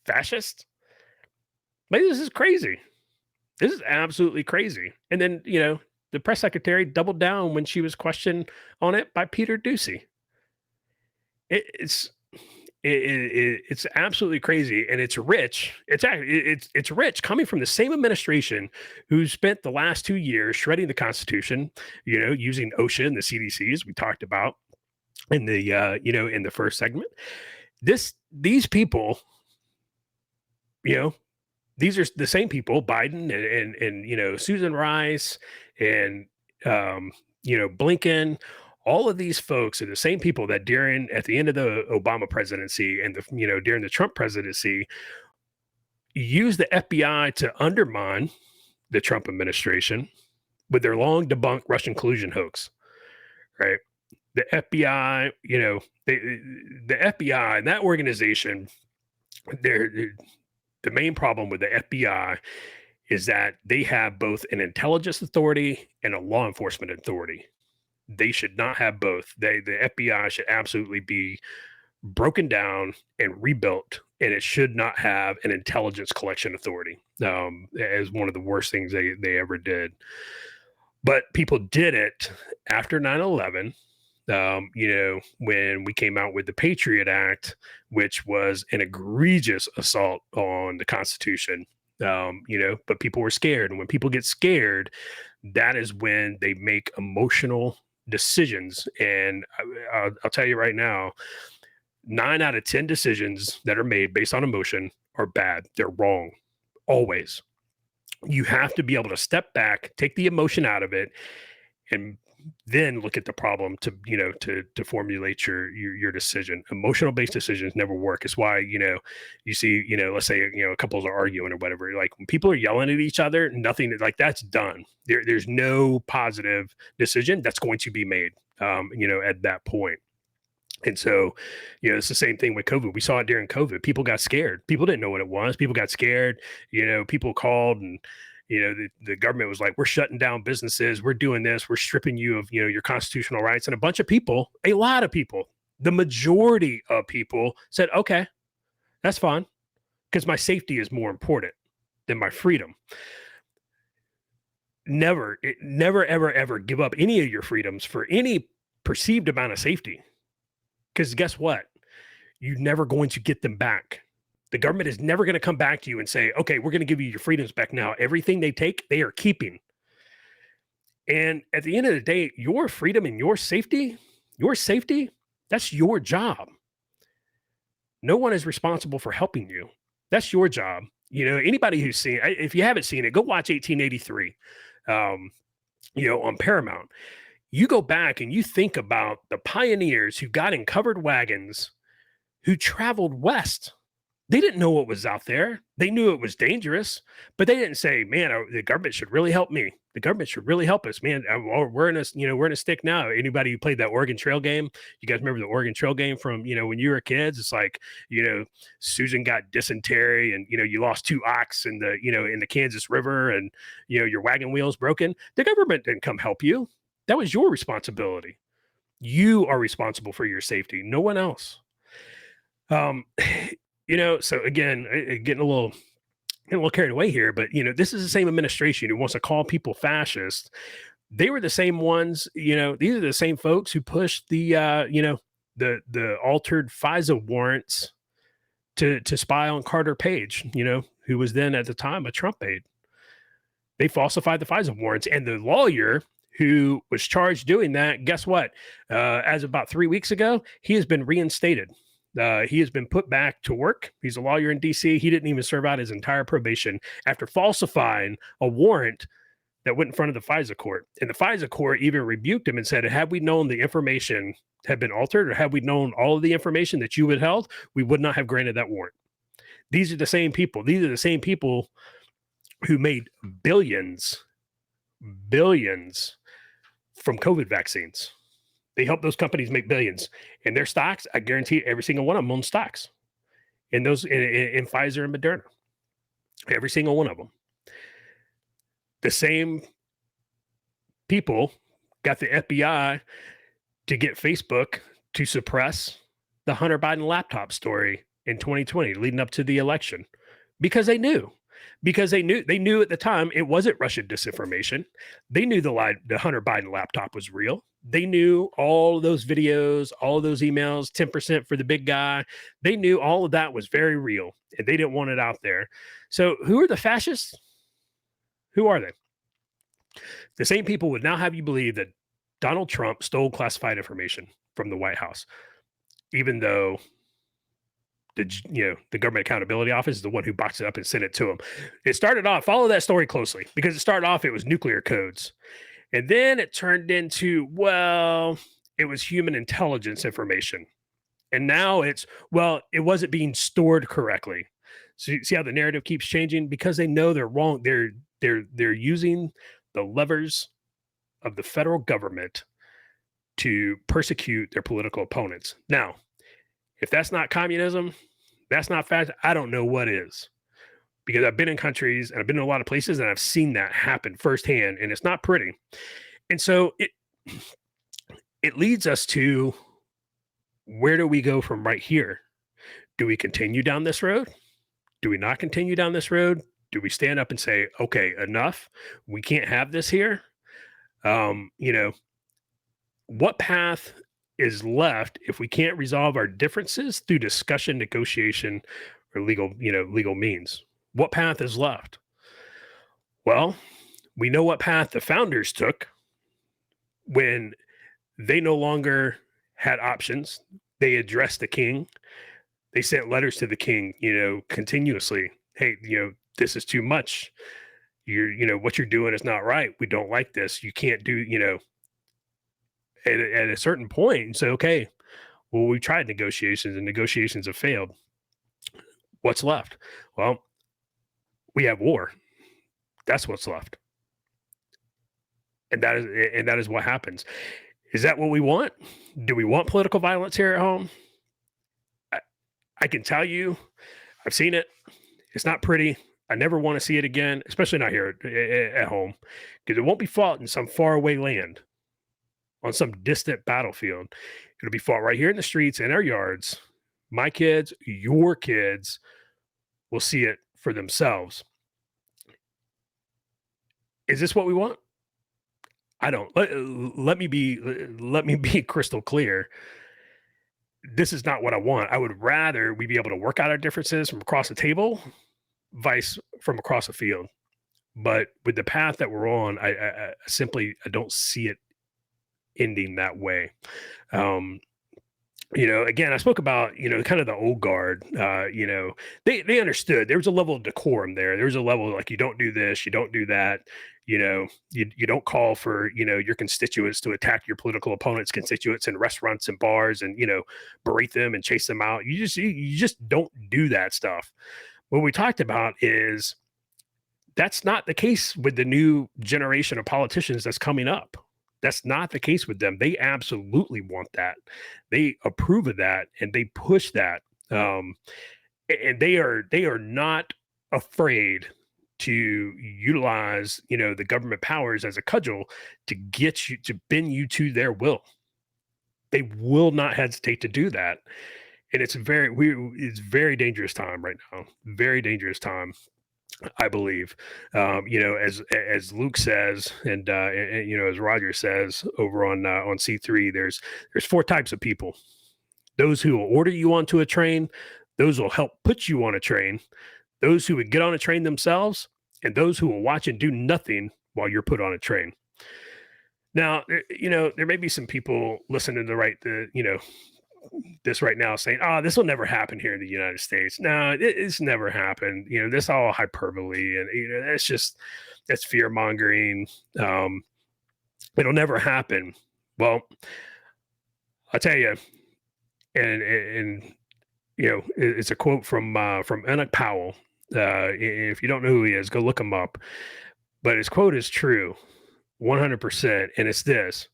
fascist. Like, this is crazy. This is absolutely crazy. And then, you know, the press secretary doubled down when she was questioned on it by Peter Doocy. It's absolutely crazy, and it's rich. It's rich coming from the same administration who spent the last 2 years shredding the Constitution, you know, using OSHA and the CDCs we talked about in the you know, in the first segment. These people, you know, these are the same people, Biden and you know, Susan Rice and you know, Blinken. All of these folks are the same people that at the end of the Obama presidency and the, you know, during the Trump presidency, used the FBI to undermine the Trump administration with their long debunked Russian collusion hoax, right? The FBI, you know, the FBI and that organization, the main problem with the FBI is that they have both an intelligence authority and a law enforcement authority. They should not have both. The FBI should absolutely be broken down and rebuilt, and it should not have an intelligence collection authority, as one of the worst things they ever did. But people did it after 9/11, you know, when we came out with the Patriot Act, which was an egregious assault on the Constitution. You know, but people were scared. And when people get scared, that is when they make emotional decisions. And I'll tell you right now, 9 out of 10 decisions that are made based on emotion are bad. They're wrong. Always. You have to be able to step back, take the emotion out of it, and then look at the problem to, you know, to formulate your decision. Emotional based decisions never work. It's why, you know, you see, you know, let's say, you know, couples are arguing or whatever, like when people are yelling at each other, nothing like that's done. There's no positive decision that's going to be made, you know, at that point. And so, you know, it's the same thing with COVID. We saw it during COVID. People got scared. People didn't know what it was. People got scared. You know, people called and, you know, the government was like, we're shutting down businesses. We're doing this. We're stripping you of, you know, your constitutional rights. And a bunch of people, a lot of people, the majority of people said, okay, that's fine, because my safety is more important than my freedom. Never, ever, ever give up any of your freedoms for any perceived amount of safety. Because guess what? You're never going to get them back. The government is never going to come back to you and say, okay, we're going to give you your freedoms back now. Everything they take, they are keeping. And at the end of the day, your freedom and your safety, that's your job. No one is responsible for helping you. That's your job. You know, anybody who's seen, if you haven't seen it, go watch 1883, you know, on Paramount. You go back and you think about the pioneers who got in covered wagons, who traveled west. They didn't know what was out there. They knew it was dangerous, but they didn't say, "Man, the government should really help me. The government should really help us, man. We're in a stick now." Anybody who played that Oregon Trail game, you guys remember the Oregon Trail game from when you were kids? It's like Susan got dysentery, and you lost 2 ox in the Kansas River, and your wagon wheel's broken. The government didn't come help you. That was your responsibility. You are responsible for your safety, no one else. So again, getting a little carried away here, but this is the same administration who wants to call people fascists. They were the same ones, these are the same folks who pushed the altered FISA warrants to spy on Carter Page, who was then at the time a Trump aide. They falsified the FISA warrants, and the lawyer who was charged doing that, guess what? As of about 3 weeks ago, he has been reinstated. He has been put back to work. He's a lawyer in D.C. He didn't even serve out his entire probation after falsifying a warrant that went in front of the FISA court. And the FISA court even rebuked him and said, had we known the information had been altered, or had we known all of the information that you withheld, we would not have granted that warrant. These are the same people. These are the same people who made billions from COVID vaccines. They help those companies make billions, and their stocks, I guarantee every single one of them owns stocks in those in Pfizer and Moderna. Every single one of them. The same people got the FBI to get Facebook to suppress the Hunter Biden laptop story in 2020, leading up to the election, because they knew. Because they knew at the time it wasn't Russian disinformation. They knew the Hunter Biden laptop was real. They knew all those videos, all those emails, 10% for the big guy. They knew all of that was very real, and they didn't want it out there. So who are the fascists? Who are they? The same people would now have you believe that Donald Trump stole classified information from the White House, even though the Government Accountability Office is the one who boxed it up and sent it to him. It started off, follow that story closely, because it started off, it was nuclear codes. And then it turned into, it was human intelligence information. And now it's, it wasn't being stored correctly. So you see how the narrative keeps changing? Because they know they're wrong. They're using the levers of the federal government to persecute their political opponents. Now, if that's not communism, that's not fascism, I don't know what is. Because I've been in countries and I've been in a lot of places and I've seen that happen firsthand, and it's not pretty. And so it leads us to, where do we go from right here? Do we continue down this road? Do we not continue down this road? Do we stand up and say, okay, enough? We can't have this here. What path is left if we can't resolve our differences through discussion, negotiation, or legal means? What path is left? Well, we know what path the founders took when they no longer had options. They addressed the king. They sent letters to the king, continuously. Hey, this is too much. What you're doing is not right. We don't like this. You can't do, at a certain point, and say, okay, well, we tried negotiations and negotiations have failed. What's left? Well, we have war. That's what's left. And that is what happens. Is that what we want? Do we want political violence here at home? I can tell you, I've seen it. It's not pretty. I never want to see it again, especially not here at home, because it won't be fought in some faraway land on some distant battlefield. It'll be fought right here in the streets, in our yards. My kids, your kids will see it for themselves. Is this what we want? I don't. Let me be crystal clear. This is not what I want. I would rather we be able to work out our differences from across the table, vice from across the field. But with the path that we're on, I simply don't see it ending that way. again, I spoke about, kind of the old guard, they understood there was a level of decorum there. There was a level of, like, you don't do this, you don't do that. You don't call for, your constituents to attack your political opponents' constituents in restaurants and bars and, berate them and chase them out. You just don't do that stuff. What we talked about is that's not the case with the new generation of politicians that's coming up. That's not the case with them. They absolutely want that. They approve of that and they push that. And they are not afraid to utilize, the government powers as a cudgel to get you, to bend you to their will. They will not hesitate to do that. And it's very dangerous time right now. Very dangerous time, I believe. As Luke says, and as Roger says over on C3, there's 4 types of people: those who will order you onto a train, those who will help put you on a train, those who would get on a train themselves, and those who will watch and do nothing while you're put on a train. Now, there may be some people listening to this right now saying, "Oh, this will never happen here in the United States." No, it's never happened. This all hyperbole, and that's fear mongering. It'll never happen. Well, I'll tell you, and it's a quote from Enoch Powell. If you don't know who he is, go look him up. But his quote is true, 100%, and it's this: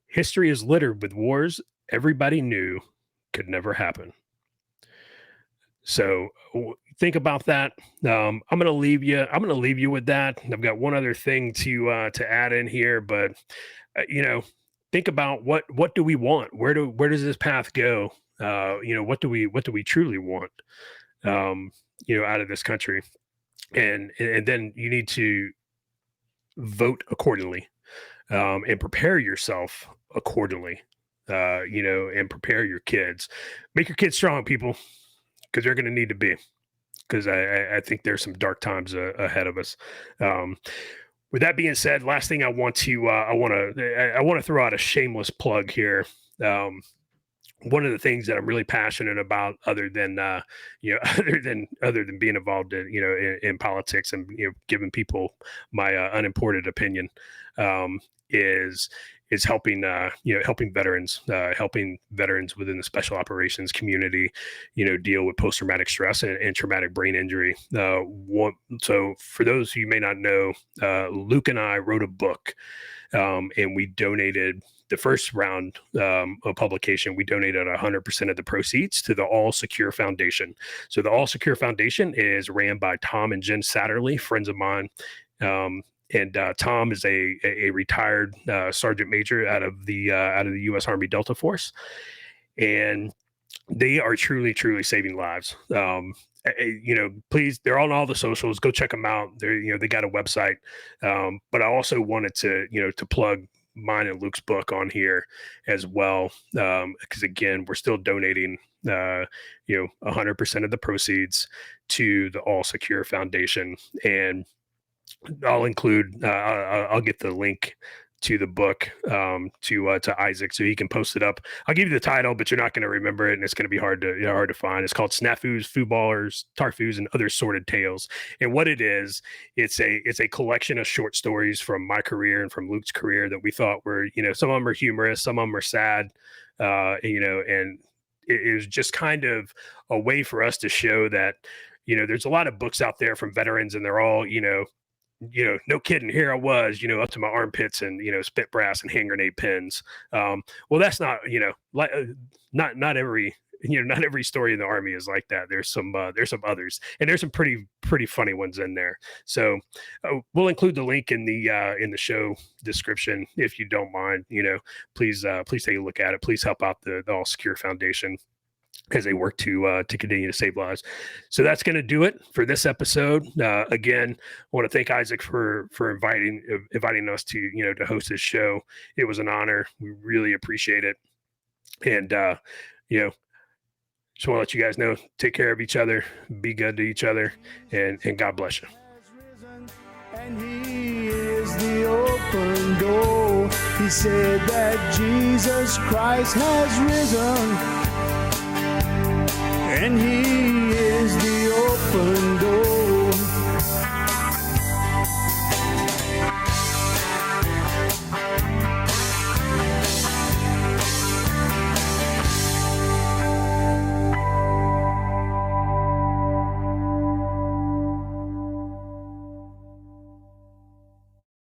history is littered with wars everybody knew could never happen. So think about that. I'm going to leave you with that. I've got one other thing to add in here, but think about what do we want? Where does this path go? What do we truly want? Out of this country, and then you need to vote accordingly, and prepare yourself accordingly. And prepare your kids. Make your kids strong, people, because they're going to need to be. Because I think there's some dark times ahead of us. With that being said, last thing I want to throw out a shameless plug here. One of the things that I'm really passionate about, other than being involved in politics and giving people my unimported opinion, is helping veterans within the special operations community, deal with post-traumatic stress and traumatic brain injury. So for those who may not know, Luke and I wrote a book, and we donated the first round of publication. We donated 100% of the proceeds to the All Secure Foundation. So the All Secure Foundation is ran by Tom and Jen Satterley, friends of mine. And Tom is a retired sergeant major out of the U.S. Army Delta Force, and they are truly saving lives. Please, they're on all the socials. Go check them out. They got a website. But I also wanted to plug mine and Luke's book on here as well, because again, we're still donating 100% of the proceeds to the All Secure Foundation. And I'll include I'll get the link to the book to Isaac so he can post it up. I'll give you the title, but you're not going to remember it, and it's going to be hard to find. It's called SNAFUs, FUBARs, TARFUs, and Other Sordid Tales. And what it is, it's a collection of short stories from my career and from Luke's career that we thought were, some of them are humorous, some of them are sad, and it was just kind of a way for us to show that, there's a lot of books out there from veterans, and they're all, no kidding, here I was, up to my armpits and, spit brass and hand grenade pins. Well, that's not, not every, not every story in the Army is like that. There's some others, and there's some pretty funny ones in there. So we'll include the link in the show description. If you don't mind, please take a look at it. Please help out the All Secure Foundation as they work to continue to save lives. So that's going to do it for this episode. Again, I want to thank Isaac for inviting us to host this show. It was an honor. We really appreciate it. And just want to let you guys know, take care of each other, be good to each other, and God bless you. And he is the open door. He said that Jesus Christ has risen. and He